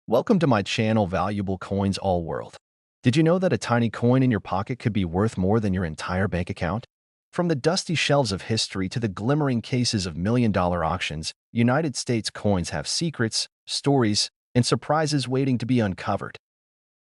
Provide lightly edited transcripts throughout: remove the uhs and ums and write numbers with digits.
Welcome to my channel, Valuable Coins All World. Did you know that a tiny coin in your pocket could be worth more than your entire bank account? From the dusty shelves of history to the glimmering cases of million-dollar auctions, United States coins have secrets, stories, and surprises waiting to be uncovered.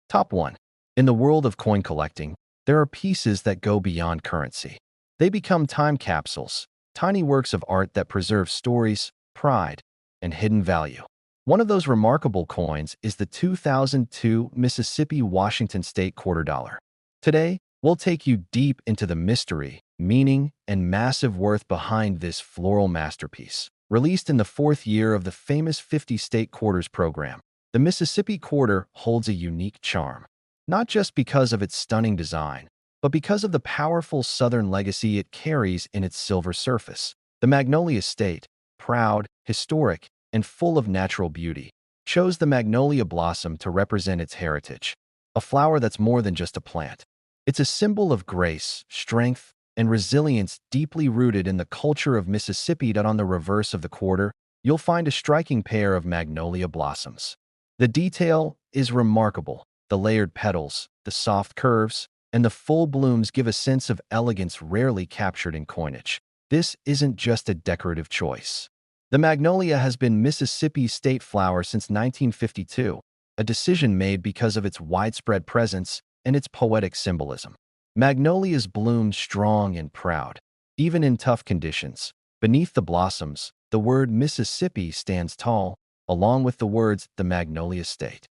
Top 1. In the world of coin collecting, there are pieces that go beyond currency. They become time capsules, tiny works of art that preserve stories, pride, and hidden value. One of those remarkable coins is the 2002 Mississippi-Washington State quarter dollar. Today, we'll take you deep into the mystery, meaning, and massive worth behind this floral masterpiece. Released in the fourth year of the famous 50 state quarters program, the Mississippi quarter holds a unique charm, not just because of its stunning design, but because of the powerful Southern legacy it carries in its silver surface. The Magnolia State, proud, historic, and full of natural beauty, chose the magnolia blossom to represent its heritage, a flower that's more than just a plant. It's a symbol of grace, strength, and resilience deeply rooted in the culture of Mississippi. On the reverse of the quarter, you'll find a striking pair of magnolia blossoms. The detail is remarkable. The layered petals, the soft curves, and the full blooms give a sense of elegance rarely captured in coinage. This isn't just a decorative choice. The magnolia has been Mississippi's state flower since 1952, a decision made because of its widespread presence and its poetic symbolism. Magnolias bloom strong and proud, even in tough conditions. Beneath the blossoms, the word Mississippi stands tall, along with the words the Magnolia State.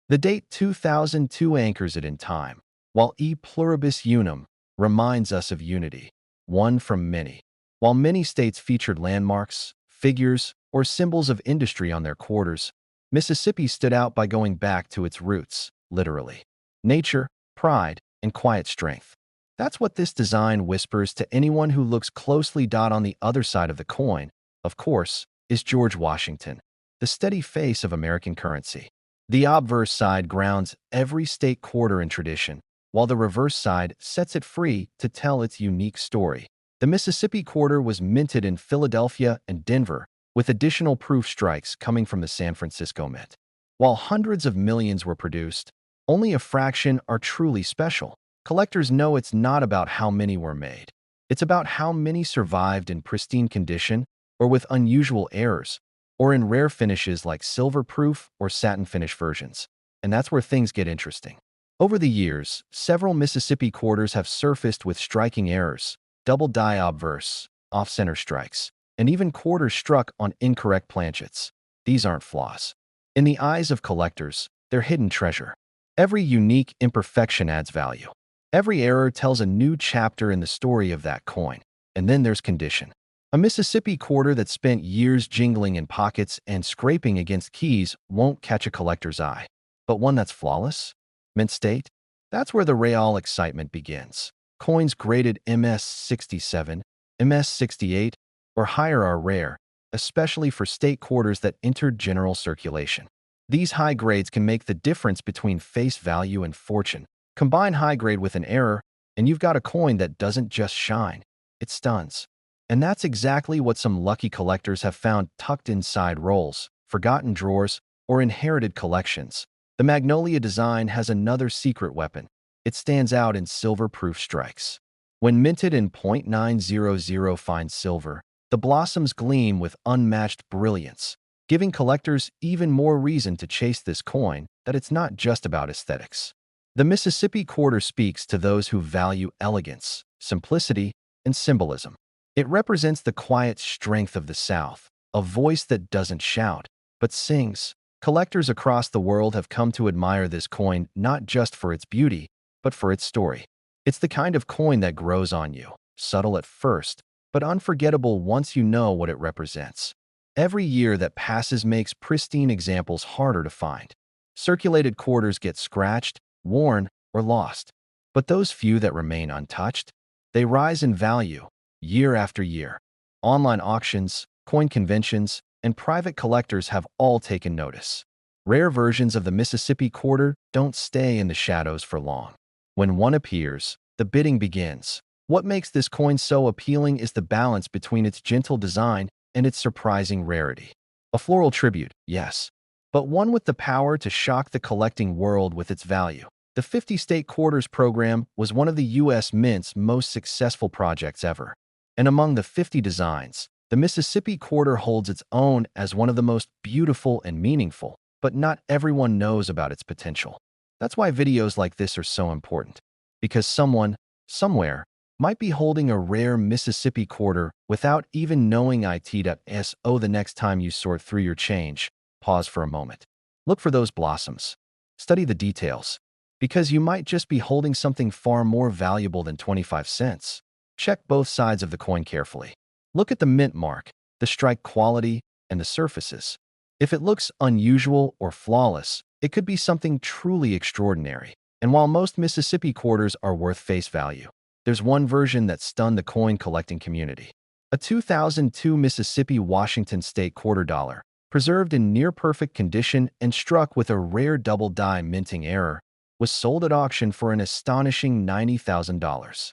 The date 2002 anchors it in time, while E pluribus unum reminds us of unity, one from many. While many states featured landmarks, figures, or symbols of industry on their quarters, Mississippi stood out by going back to its roots, literally. Nature, pride, and quiet strength. That's what this design whispers to anyone who looks closely. On the other side of the coin, of course, is George Washington, the steady face of American currency. The obverse side grounds every state quarter in tradition, while the reverse side sets it free to tell its unique story. The Mississippi quarter was minted in Philadelphia and Denver, with additional proof strikes coming from the San Francisco Mint. While hundreds of millions were produced, only a fraction are truly special. Collectors know it's not about how many were made. It's about how many survived in pristine condition or with unusual errors, or in rare finishes like silver proof or satin finish versions. And that's where things get interesting. Over the years, several Mississippi quarters have surfaced with striking errors, double die obverse, off-center strikes, and even quarters struck on incorrect planchets. These aren't flaws. In the eyes of collectors, they're hidden treasure. Every unique imperfection adds value. Every error tells a new chapter in the story of that coin. And then there's condition. A Mississippi quarter that spent years jingling in pockets and scraping against keys won't catch a collector's eye. But one that's flawless, mint state, that's where the real excitement begins. Coins graded MS-67, MS-68, or higher are rare, especially for state quarters that entered general circulation. These high grades can make the difference between face value and fortune. Combine high grade with an error, and you've got a coin that doesn't just shine, it stuns. And that's exactly what some lucky collectors have found tucked inside rolls, forgotten drawers, or inherited collections. The Magnolia design has another secret weapon. It stands out in silver-proof strikes. When minted in .900 fine silver, the blossoms gleam with unmatched brilliance, giving collectors even more reason to chase this coin. That it's not just about aesthetics. The Mississippi quarter speaks to those who value elegance, simplicity, and symbolism. It represents the quiet strength of the South, a voice that doesn't shout, but sings. Collectors across the world have come to admire this coin not just for its beauty, but for its story. It's the kind of coin that grows on you, subtle at first, but unforgettable once you know what it represents. Every year that passes makes pristine examples harder to find. Circulated quarters get scratched, worn, or lost. But those few that remain untouched, they rise in value year after year. Online auctions, coin conventions, and private collectors have all taken notice. Rare versions of the Mississippi quarter don't stay in the shadows for long. When one appears, the bidding begins. What makes this coin so appealing is the balance between its gentle design and its surprising rarity. A floral tribute, yes, but one with the power to shock the collecting world with its value. The 50-state quarters program was one of the U.S. Mint's most successful projects ever. And among the 50 designs, the Mississippi Quarter holds its own as one of the most beautiful and meaningful, but not everyone knows about its potential. That's why videos like this are so important. Because someone, somewhere, might be holding a rare Mississippi Quarter without even knowing it. So the next time you sort through your change, pause for a moment. Look for those blossoms. Study the details. Because you might just be holding something far more valuable than 25 cents. Check both sides of the coin carefully. Look at the mint mark, the strike quality, and the surfaces. If it looks unusual or flawless, it could be something truly extraordinary. And while most Mississippi quarters are worth face value, there's one version that stunned the coin collecting community. A 2002 Mississippi Washington State quarter dollar, preserved in near-perfect condition and struck with a rare double die minting error, was sold at auction for an astonishing $90,000.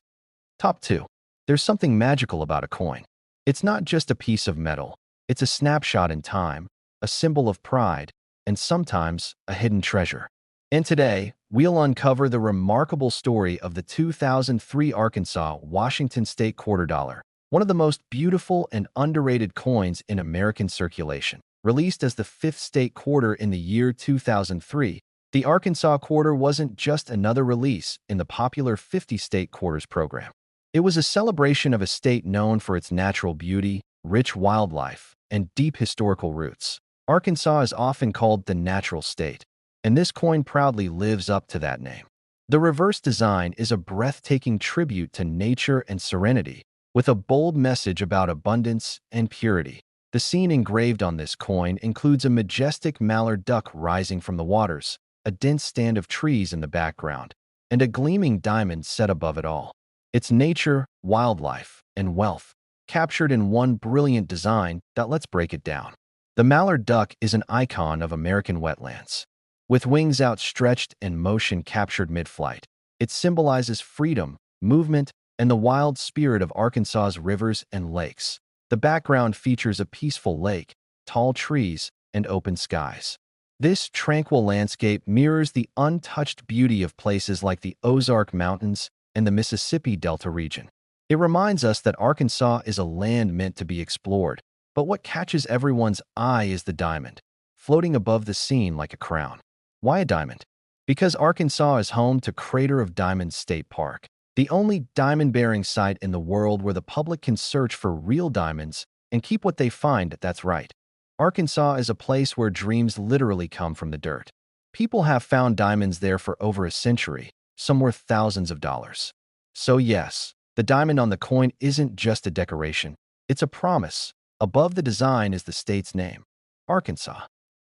Top 2. There's something magical about a coin. It's not just a piece of metal. It's a snapshot in time, a symbol of pride, and sometimes a hidden treasure. And today, we'll uncover the remarkable story of the 2003 Arkansas Washington State quarter dollar, one of the most beautiful and underrated coins in American circulation. Released as the fifth state quarter in the year 2003, the Arkansas quarter wasn't just another release in the popular 50-state quarters program. It was a celebration of a state known for its natural beauty, rich wildlife, and deep historical roots. Arkansas is often called the natural state, and this coin proudly lives up to that name. The reverse design is a breathtaking tribute to nature and serenity, with a bold message about abundance and purity. The scene engraved on this coin includes a majestic mallard duck rising from the waters, a dense stand of trees in the background, and a gleaming diamond set above it all. It's nature, wildlife, and wealth, captured in one brilliant design that lets break it down. The mallard duck is an icon of American wetlands. With wings outstretched and motion captured mid-flight, it symbolizes freedom, movement, and the wild spirit of Arkansas's rivers and lakes. The background features a peaceful lake, tall trees, and open skies. This tranquil landscape mirrors the untouched beauty of places like the Ozark Mountains and the Mississippi Delta region. It reminds us that Arkansas is a land meant to be explored, but what catches everyone's eye is the diamond, floating above the scene like a crown. Why a diamond? Because Arkansas is home to Crater of Diamonds State Park, the only diamond-bearing site in the world where the public can search for real diamonds and keep what they find. That's right. Arkansas is a place where dreams literally come from the dirt. People have found diamonds there for over a century, some worth thousands of dollars. So yes, the diamond on the coin isn't just a decoration. It's a promise. Above the design is the state's name, Arkansas.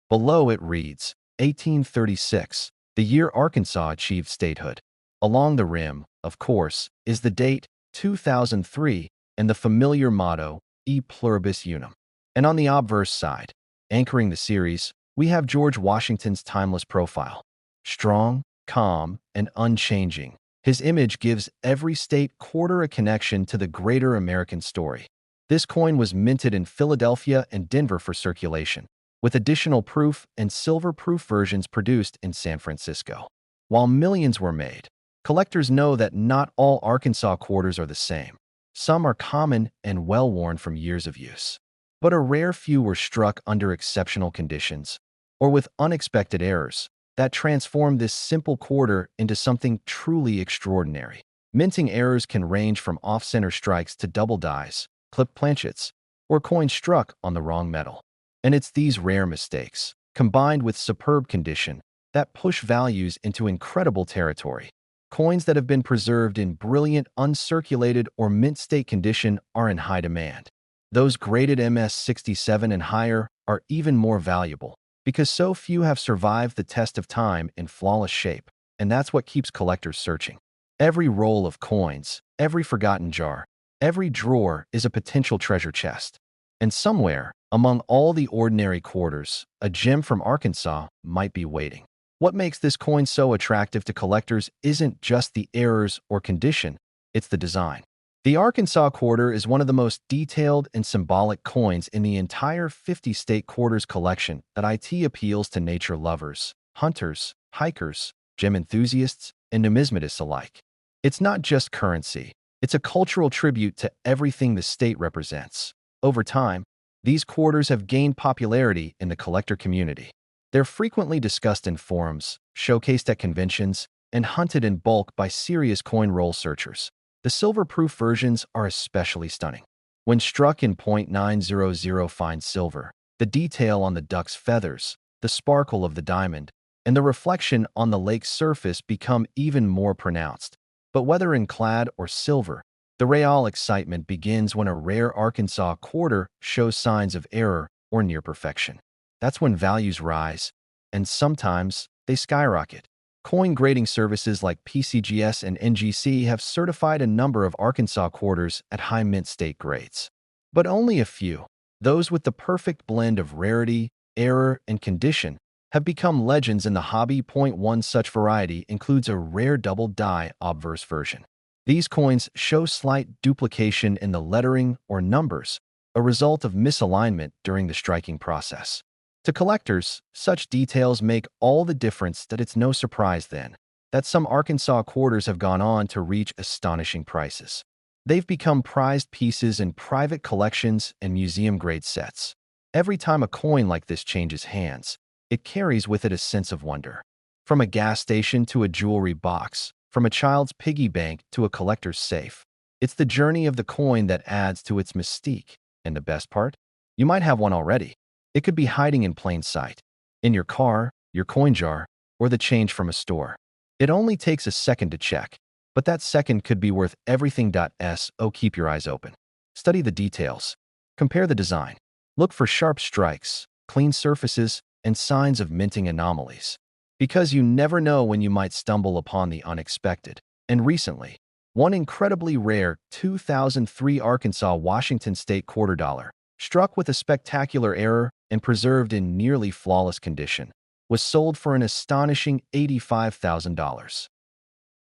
Below it reads, 1836, the year Arkansas achieved statehood. Along the rim, of course, is the date, 2003, and the familiar motto, E pluribus unum. And on the obverse side, anchoring the series, we have George Washington's timeless profile. Strong, calm, and unchanging, his image gives every state quarter a connection to the greater American story. This coin was minted in Philadelphia and Denver for circulation, with additional proof and silver-proof versions produced in San Francisco. While millions were made, collectors know that not all Arkansas quarters are the same. Some are common and well-worn from years of use. But a rare few were struck under exceptional conditions, or with unexpected errors, that transformed this simple quarter into something truly extraordinary. Minting errors can range from off-center strikes to double dies, clipped planchets, or coins struck on the wrong metal. And it's these rare mistakes, combined with superb condition, that push values into incredible territory. Coins that have been preserved in brilliant, uncirculated, or mint state condition are in high demand. Those graded MS-67 and higher are even more valuable, because so few have survived the test of time in flawless shape, and that's what keeps collectors searching. Every roll of coins, every forgotten jar, every drawer is a potential treasure chest. And somewhere, among all the ordinary quarters, a gem from Arkansas might be waiting. What makes this coin so attractive to collectors isn't just the errors or condition, it's the design. The Arkansas Quarter is one of the most detailed and symbolic coins in the entire 50-state quarters collection that appeals to nature lovers, hunters, hikers, gem enthusiasts, and numismatists alike. It's not just currency. It's a cultural tribute to everything the state represents. Over time, these quarters have gained popularity in the collector community. They're frequently discussed in forums, showcased at conventions, and hunted in bulk by serious coin roll searchers. The silver-proof versions are especially stunning. When struck in .900 fine silver, the detail on the duck's feathers, the sparkle of the diamond, and the reflection on the lake's surface become even more pronounced. But whether in clad or silver, the real excitement begins when a rare Arkansas quarter shows signs of error or near perfection. That's when values rise, and sometimes they skyrocket. Coin grading services like PCGS and NGC have certified a number of Arkansas quarters at high mint state grades. But only a few, those with the perfect blend of rarity, error, and condition, have become legends in the hobby. One such variety includes a rare double-die obverse version. These coins show slight duplication in the lettering or numbers, a result of misalignment during the striking process. To collectors, such details make all the difference that it's no surprise then that some Arkansas quarters have gone on to reach astonishing prices. They've become prized pieces in private collections and museum-grade sets. Every time a coin like this changes hands, it carries with it a sense of wonder. From a gas station to a jewelry box, from a child's piggy bank to a collector's safe, it's the journey of the coin that adds to its mystique. And the best part? You might have one already. It could be hiding in plain sight, in your car, your coin jar, or the change from a store. It only takes a second to check, but that second could be worth everything. So keep your eyes open. Study the details. Compare the design. Look for sharp strikes, clean surfaces, and signs of minting anomalies. Because you never know when you might stumble upon the unexpected. And recently, one incredibly rare 2003 Arkansas Washington State quarter dollar, struck with a spectacular error and preserved in nearly flawless condition, was sold for an astonishing $85,000.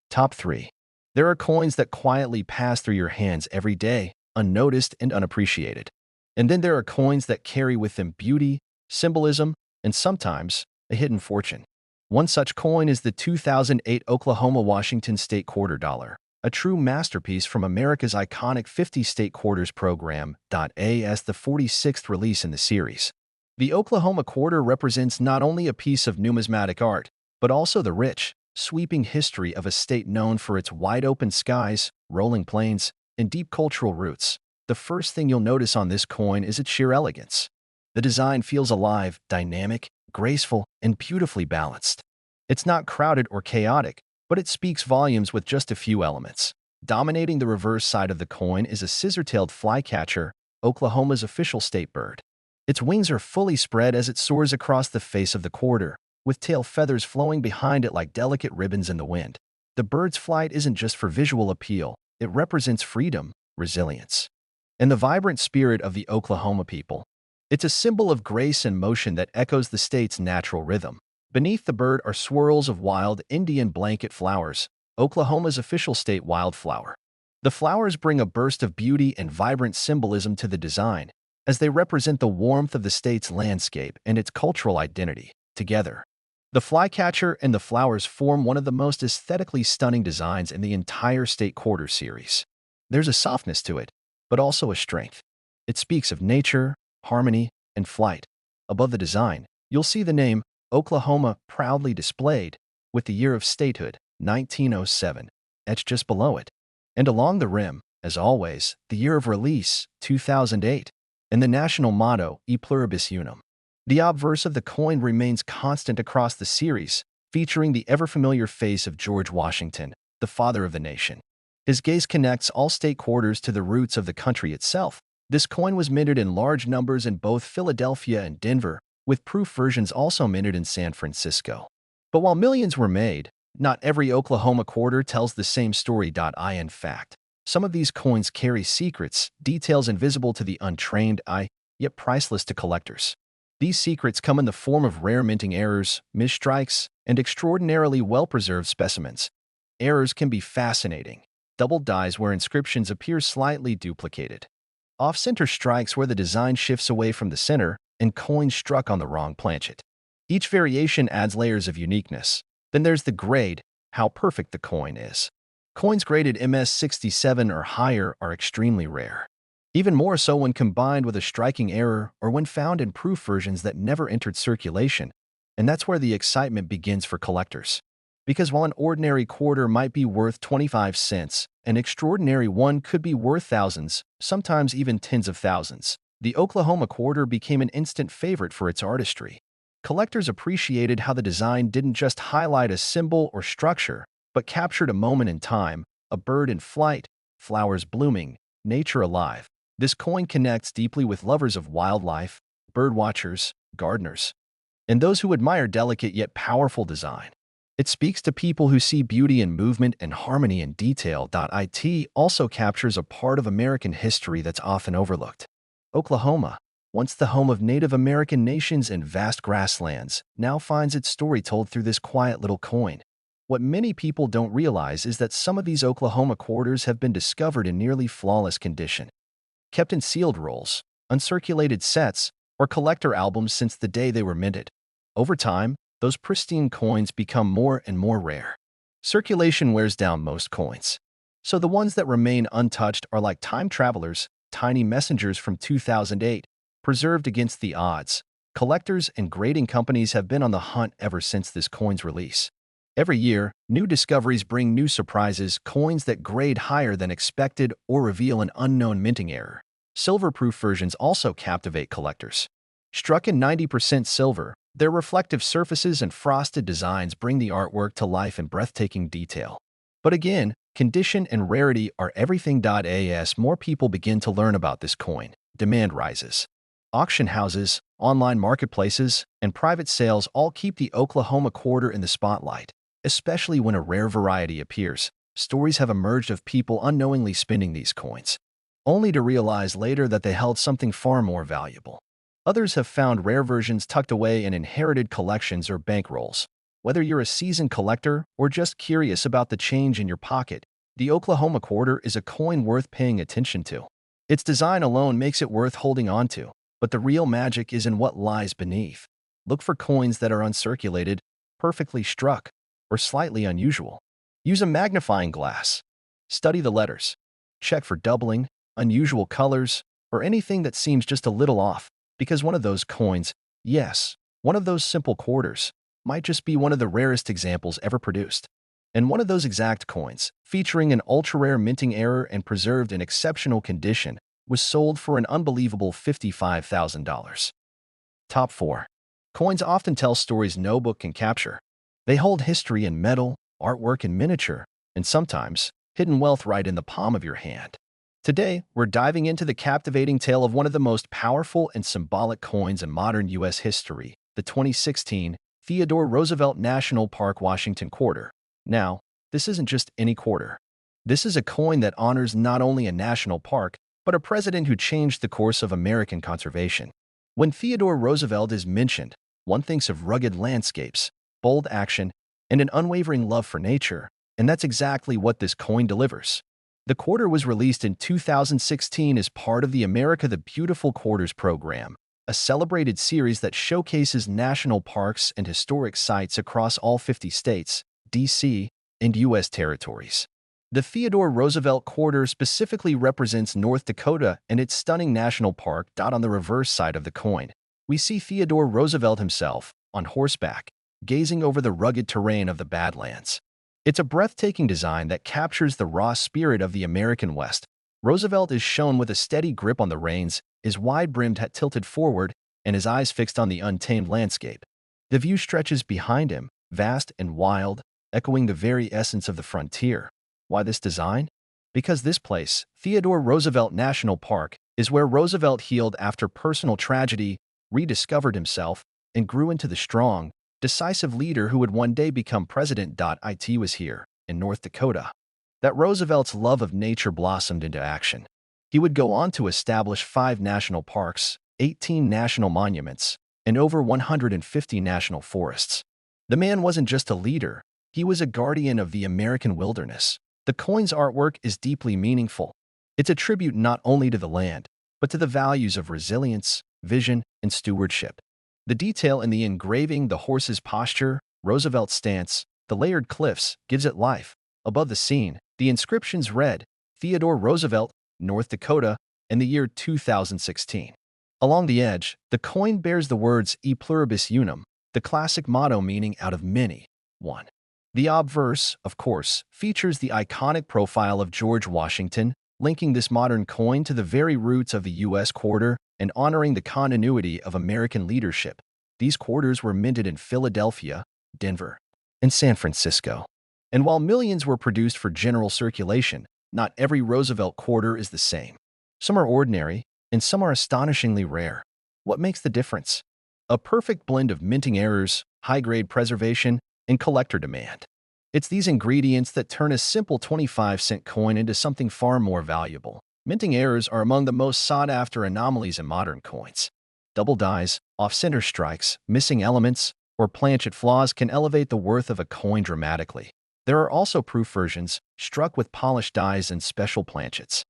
Top 3. There are coins that quietly pass through your hands every day, unnoticed and unappreciated. And then there are coins that carry with them beauty, symbolism, and sometimes a hidden fortune. One such coin is the 2008 Oklahoma Washington State quarter dollar, a true masterpiece from America's iconic 50-state quarters program. As the 46th release in the series. The Oklahoma quarter represents not only a piece of numismatic art, but also the rich, sweeping history of a state known for its wide-open skies, rolling plains, and deep cultural roots. The first thing you'll notice on this coin is its sheer elegance. The design feels alive, dynamic, graceful, and beautifully balanced. It's not crowded or chaotic, but it speaks volumes with just a few elements. Dominating the reverse side of the coin is a scissor-tailed flycatcher, Oklahoma's official state bird. Its wings are fully spread as it soars across the face of the quarter, with tail feathers flowing behind it like delicate ribbons in the wind. The bird's flight isn't just for visual appeal, it represents freedom, resilience, and the vibrant spirit of the Oklahoma people. It's a symbol of grace and motion that echoes the state's natural rhythm. Beneath the bird are swirls of wild Indian blanket flowers, Oklahoma's official state wildflower. The flowers bring a burst of beauty and vibrant symbolism to the design, as they represent the warmth of the state's landscape and its cultural identity. Together, the flycatcher and the flowers form one of the most aesthetically stunning designs in the entire state quarter series. There's a softness to it, but also a strength. It speaks of nature, harmony, and flight. Above the design, you'll see the name Oklahoma proudly displayed, with the year of statehood, 1907, etched just below it. And along the rim, as always, the year of release, 2008, and the national motto, E Pluribus Unum. The obverse of the coin remains constant across the series, featuring the ever-familiar face of George Washington, the father of the nation. His gaze connects all state quarters to the roots of the country itself. This coin was minted in large numbers in both Philadelphia and Denver, with proof versions also minted in San Francisco. But while millions were made, not every Oklahoma quarter tells the same story. In fact, some of these coins carry secrets, details invisible to the untrained eye, yet priceless to collectors. These secrets come in the form of rare minting errors, misstrikes, and extraordinarily well-preserved specimens. Errors can be fascinating. double dies where inscriptions appear slightly duplicated, off-center strikes where the design shifts away from the center, and coins struck on the wrong planchet. Each variation adds layers of uniqueness. Then there's the grade, how perfect the coin is. Coins graded MS-67 or higher are extremely rare. Even more so when combined with a striking error or when found in proof versions that never entered circulation. And that's where the excitement begins for collectors. Because while an ordinary quarter might be worth 25 cents, an extraordinary one could be worth thousands, sometimes even tens of thousands. The Oklahoma quarter became an instant favorite for its artistry. Collectors appreciated how the design didn't just highlight a symbol or structure, but captured a moment in time, a bird in flight, flowers blooming, nature alive. This coin connects deeply with lovers of wildlife, birdwatchers, gardeners, and those who admire delicate yet powerful design. It speaks to people who see beauty in movement and harmony in detail. It also captures a part of American history that's often overlooked. Oklahoma, once the home of Native American nations and vast grasslands, now finds its story told through this quiet little coin. What many people don't realize is that some of these Oklahoma quarters have been discovered in nearly flawless condition, kept in sealed rolls, uncirculated sets, or collector albums since the day they were minted. Over time, those pristine coins become more and more rare. Circulation wears down most coins. So the ones that remain untouched are like time travelers, tiny messengers from 2008, preserved against the odds. Collectors and grading companies have been on the hunt ever since this coin's release. Every year, new discoveries bring new surprises, coins that grade higher than expected or reveal an unknown minting error. Silver-proof versions also captivate collectors. Struck in 90% silver, their reflective surfaces and frosted designs bring the artwork to life in breathtaking detail. But again, condition and rarity are everything. As more people begin to learn about this coin, demand rises. Auction houses, online marketplaces, and private sales all keep the Oklahoma quarter in the spotlight. Especially when a rare variety appears, stories have emerged of people unknowingly spending these coins, only to realize later that they held something far more valuable. Others have found rare versions tucked away in inherited collections or bankrolls. Whether you're a seasoned collector or just curious about the change in your pocket, the Oklahoma quarter is a coin worth paying attention to. Its design alone makes it worth holding on to, but the real magic is in what lies beneath. Look for coins that are uncirculated, perfectly struck, or slightly unusual. Use a magnifying glass. Study the letters. Check for doubling, unusual colors, or anything that seems just a little off, because one of those coins, yes, one of those simple quarters, might just be one of the rarest examples ever produced. And one of those exact coins, featuring an ultra-rare minting error and preserved in exceptional condition, was sold for an unbelievable $55,000. Top 4. Coins often tell stories no book can capture. They hold history in metal, artwork in miniature, and sometimes, hidden wealth right in the palm of your hand. Today, we're diving into the captivating tale of one of the most powerful and symbolic coins in modern U.S. history, the 2016 Theodore Roosevelt National Park Washington Quarter. Now, this isn't just any quarter. This is a coin that honors not only a national park, but a president who changed the course of American conservation. When Theodore Roosevelt is mentioned, one thinks of rugged landscapes, bold action, and an unwavering love for nature, and that's exactly what this coin delivers. The quarter was released in 2016 as part of the America the Beautiful Quarters program, a celebrated series that showcases national parks and historic sites across all 50 states, D.C., and U.S. territories. The Theodore Roosevelt Quarter specifically represents North Dakota and its stunning national park. On the reverse side of the coin, we see Theodore Roosevelt himself, on horseback, gazing over the rugged terrain of the Badlands. It's a breathtaking design that captures the raw spirit of the American West. Roosevelt is shown with a steady grip on the reins, his wide-brimmed hat tilted forward, and his eyes fixed on the untamed landscape. The view stretches behind him, vast and wild, echoing the very essence of the frontier. Why this design? Because this place, Theodore Roosevelt National Park, is where Roosevelt healed after personal tragedy, rediscovered himself, and grew into the strong, decisive leader who would one day become president. It was here, in North Dakota, that Roosevelt's love of nature blossomed into action. He would go on to establish 5 national parks, 18 national monuments, and over 150 national forests. The man wasn't just a leader, he was a guardian of the American wilderness, The coin's artwork is deeply meaningful. It's a tribute not only to the land, but to the values of resilience, vision, and stewardship. The detail in the engraving, the horse's posture, Roosevelt's stance, the layered cliffs, gives it life. Above the scene, the inscriptions read, Theodore Roosevelt, North Dakota, in the year 2016. Along the edge, the coin bears the words E pluribus unum, the classic motto meaning out of many, one. The obverse, of course, features the iconic profile of George Washington, linking this modern coin to the very roots of the U.S. quarter and honoring the continuity of American leadership. These quarters were minted in Philadelphia, Denver, and San Francisco. And while millions were produced for general circulation, not every Roosevelt quarter is the same. Some are ordinary, and some are astonishingly rare. What makes the difference? A perfect blend of minting errors, high-grade preservation, and collector demand. It's these ingredients that turn a simple 25-cent coin into something far more valuable. Minting errors are among the most sought-after anomalies in modern coins. Double dies, off-center strikes, missing elements, or planchet flaws can elevate the worth of a coin dramatically. There are also proof versions, struck with polished dies and special planchets,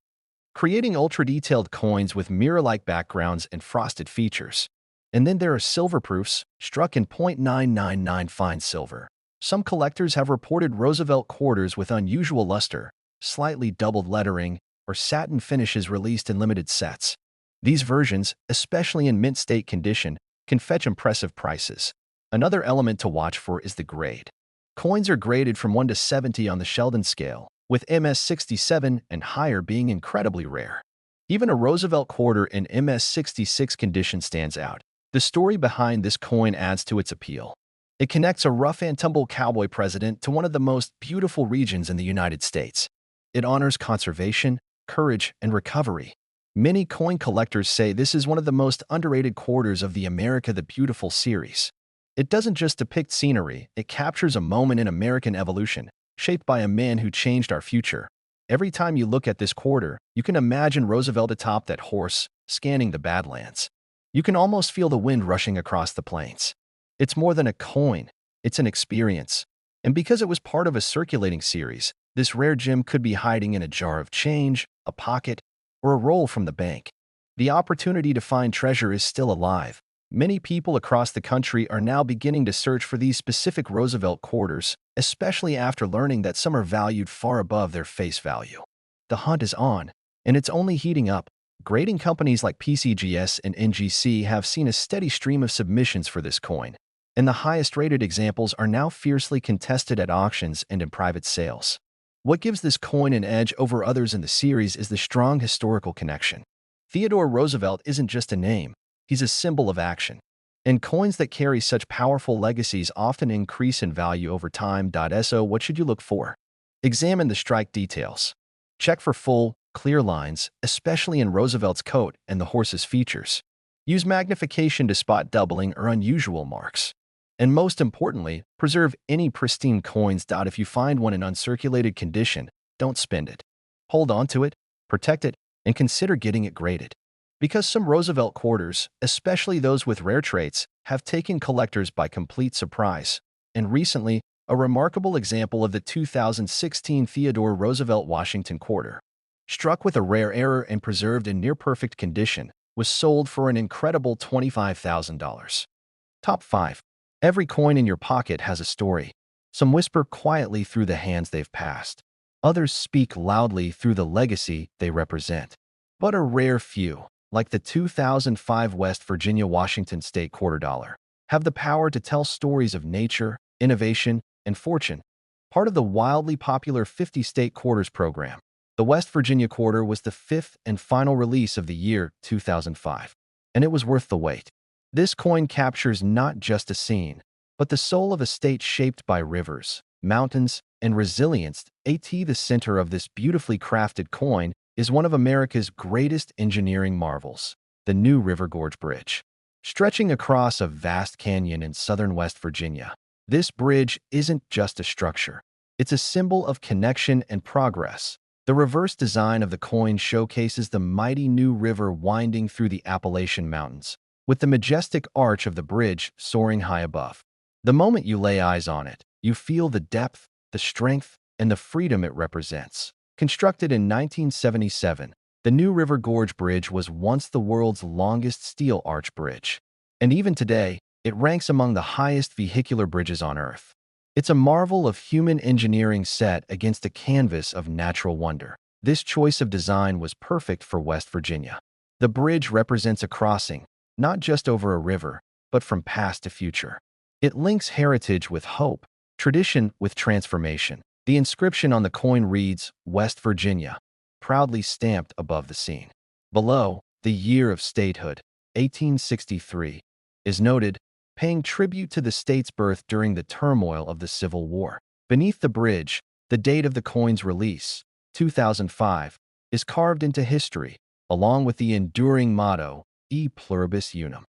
creating ultra-detailed coins with mirror-like backgrounds and frosted features. And then there are silver proofs, struck in .999 fine silver. Some collectors have reported Roosevelt quarters with unusual luster, slightly doubled lettering, or satin finishes released in limited sets. These versions, especially in mint state condition, can fetch impressive prices. Another element to watch for is the grade. Coins are graded from 1 to 70 on the Sheldon scale, with MS67 and higher being incredibly rare. Even a Roosevelt quarter in MS66 condition stands out. The story behind this coin adds to its appeal. It connects a rough-and-tumble cowboy president to one of the most beautiful regions in the United States. It honors conservation, courage, and recovery. Many coin collectors say this is one of the most underrated quarters of the America the Beautiful series. It doesn't just depict scenery, it captures a moment in American evolution, shaped by a man who changed our future. Every time you look at this quarter, you can imagine Roosevelt atop that horse, scanning the Badlands. You can almost feel the wind rushing across the plains. It's more than a coin, it's an experience. And because it was part of a circulating series, this rare gem could be hiding in a jar of change, a pocket, or a roll from the bank. The opportunity to find treasure is still alive. Many people across the country are now beginning to search for these specific Roosevelt quarters, especially after learning that some are valued far above their face value. The hunt is on, and it's only heating up. Grading companies like PCGS and NGC have seen a steady stream of submissions for this coin, and the highest-rated examples are now fiercely contested at auctions and in private sales. What gives this coin an edge over others in the series is the strong historical connection. Theodore Roosevelt isn't just a name, he's a symbol of action. And coins that carry such powerful legacies often increase in value over time. So what should you look for? Examine the strike details. Check for full, clear lines, especially in Roosevelt's coat and the horse's features. Use magnification to spot doubling or unusual marks. And most importantly, preserve any pristine coins. If you find one in uncirculated condition, don't spend it. Hold on to it, protect it, and consider getting it graded. Because some Roosevelt quarters, especially those with rare traits, have taken collectors by complete surprise. And recently, a remarkable example of the 2016 Theodore Roosevelt Washington quarter, struck with a rare error and preserved in near-perfect condition, was sold for an incredible $25,000. Top 5. Every coin in your pocket has a story. Some whisper quietly through the hands they've passed. Others speak loudly through the legacy they represent. But a rare few, like the 2005 West Virginia Washington State quarter dollar, have the power to tell stories of nature, innovation, and fortune. Part of the wildly popular 50-state quarters program, the West Virginia quarter was the fifth and final release of the year 2005, and it was worth the wait. This coin captures not just a scene, but the soul of a state shaped by rivers, mountains, and resilience. The center of this beautifully crafted coin is one of America's greatest engineering marvels, the New River Gorge Bridge. Stretching across a vast canyon in southern West Virginia, this bridge isn't just a structure. It's a symbol of connection and progress. The reverse design of the coin showcases the mighty New River winding through the Appalachian Mountains, with the majestic arch of the bridge soaring high above. The moment you lay eyes on it, you feel the depth, the strength, and the freedom it represents. Constructed in 1977, the New River Gorge Bridge was once the world's longest steel arch bridge. And even today, it ranks among the highest vehicular bridges on Earth. It's a marvel of human engineering set against a canvas of natural wonder. This choice of design was perfect for West Virginia. The bridge represents a crossing, not just over a river, but from past to future. It links heritage with hope, tradition with transformation. The inscription on the coin reads, West Virginia, proudly stamped above the scene. Below, the year of statehood, 1863, is noted, paying tribute to the state's birth during the turmoil of the Civil War. Beneath the bridge, the date of the coin's release, 2005, is carved into history, along with the enduring motto, E pluribus unum.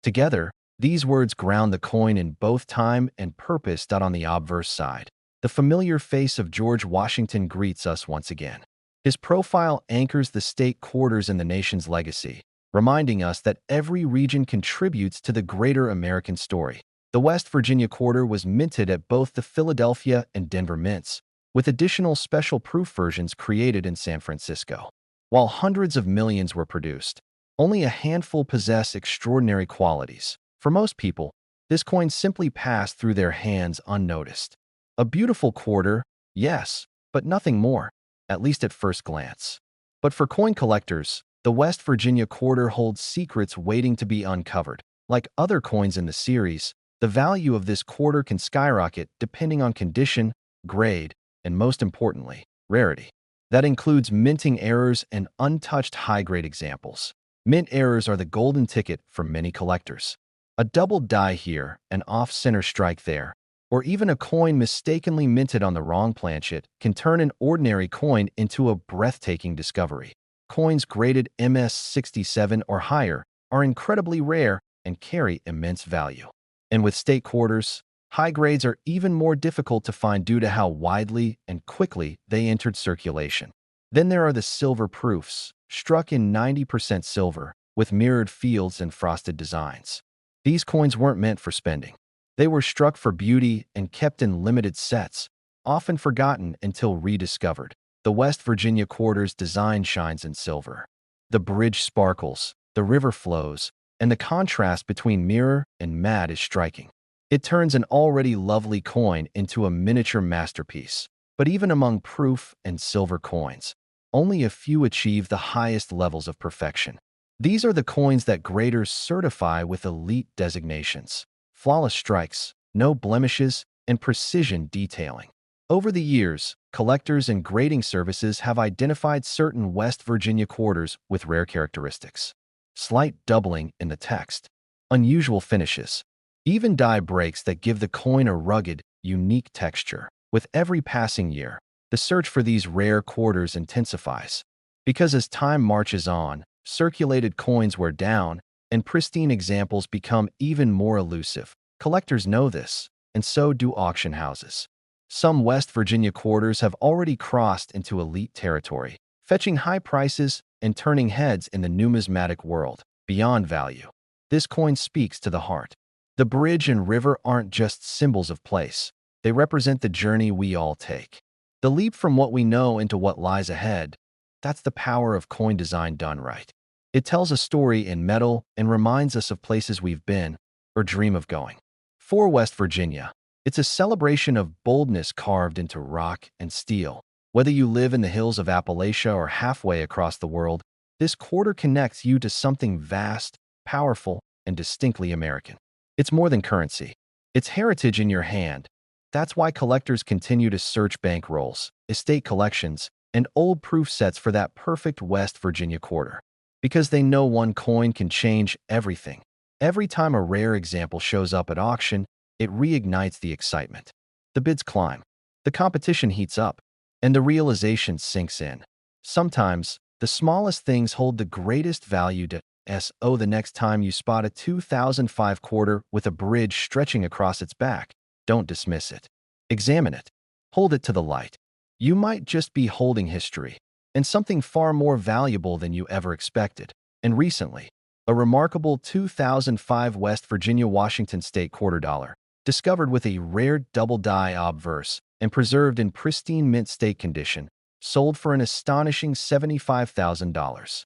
Together, these words ground the coin in both time and purpose. On the obverse side, the familiar face of George Washington greets us once again. His profile anchors the state quarters in the nation's legacy, reminding us that every region contributes to the greater American story. The West Virginia Quarter was minted at both the Philadelphia and Denver mints, with additional special proof versions created in San Francisco. While hundreds of millions were produced, only a handful possess extraordinary qualities. For most people, this coin simply passed through their hands unnoticed. A beautiful quarter, yes, but nothing more, at least at first glance. But for coin collectors, the West Virginia Quarter holds secrets waiting to be uncovered. Like other coins in the series, the value of this quarter can skyrocket depending on condition, grade, and most importantly, rarity. That includes minting errors and untouched high-grade examples. Mint errors are the golden ticket for many collectors. A double die here, an off-center strike there, or even a coin mistakenly minted on the wrong planchet can turn an ordinary coin into a breathtaking discovery. Coins graded MS-67 or higher are incredibly rare and carry immense value. And with state quarters, high grades are even more difficult to find due to how widely and quickly they entered circulation. Then there are the silver proofs, struck in 90% silver, with mirrored fields and frosted designs. These coins weren't meant for spending. They were struck for beauty and kept in limited sets, often forgotten until rediscovered. The West Virginia Quarter's design shines in silver. The bridge sparkles, the river flows, and the contrast between mirror and matte is striking. It turns an already lovely coin into a miniature masterpiece. But even among proof and silver coins, only a few achieve the highest levels of perfection. These are the coins that graders certify with elite designations. Flawless strikes, no blemishes, and precision detailing. Over the years, collectors and grading services have identified certain West Virginia quarters with rare characteristics. Slight doubling in the text, unusual finishes, even die breaks that give the coin a rugged, unique texture. With every passing year, the search for these rare quarters intensifies. Because as time marches on, circulated coins wear down, and pristine examples become even more elusive. Collectors know this, and so do auction houses. Some West Virginia quarters have already crossed into elite territory, fetching high prices and turning heads in the numismatic world. Beyond value, this coin speaks to the heart. The bridge and river aren't just symbols of place. They represent the journey we all take. The leap from what we know into what lies ahead. That's the power of coin design done right. It tells a story in metal and reminds us of places we've been or dream of going. For West Virginia, it's a celebration of boldness carved into rock and steel. Whether you live in the hills of Appalachia or halfway across the world, this quarter connects you to something vast, powerful, and distinctly American. It's more than currency. It's heritage in your hand. That's why collectors continue to search bankrolls, estate collections, and old proof sets for that perfect West Virginia quarter. Because they know one coin can change everything. Every time a rare example shows up at auction, it reignites the excitement. The bids climb, the competition heats up, and the realization sinks in. Sometimes, the smallest things hold the greatest value to So the next time you spot a 2005 quarter with a bridge stretching across its back, don't dismiss it. Examine it. Hold it to the light. You might just be holding history, and something far more valuable than you ever expected. And recently, a remarkable 2005 West Virginia Washington State quarter dollar, discovered with a rare double die obverse, and preserved in pristine mint state condition, sold for an astonishing $75,000.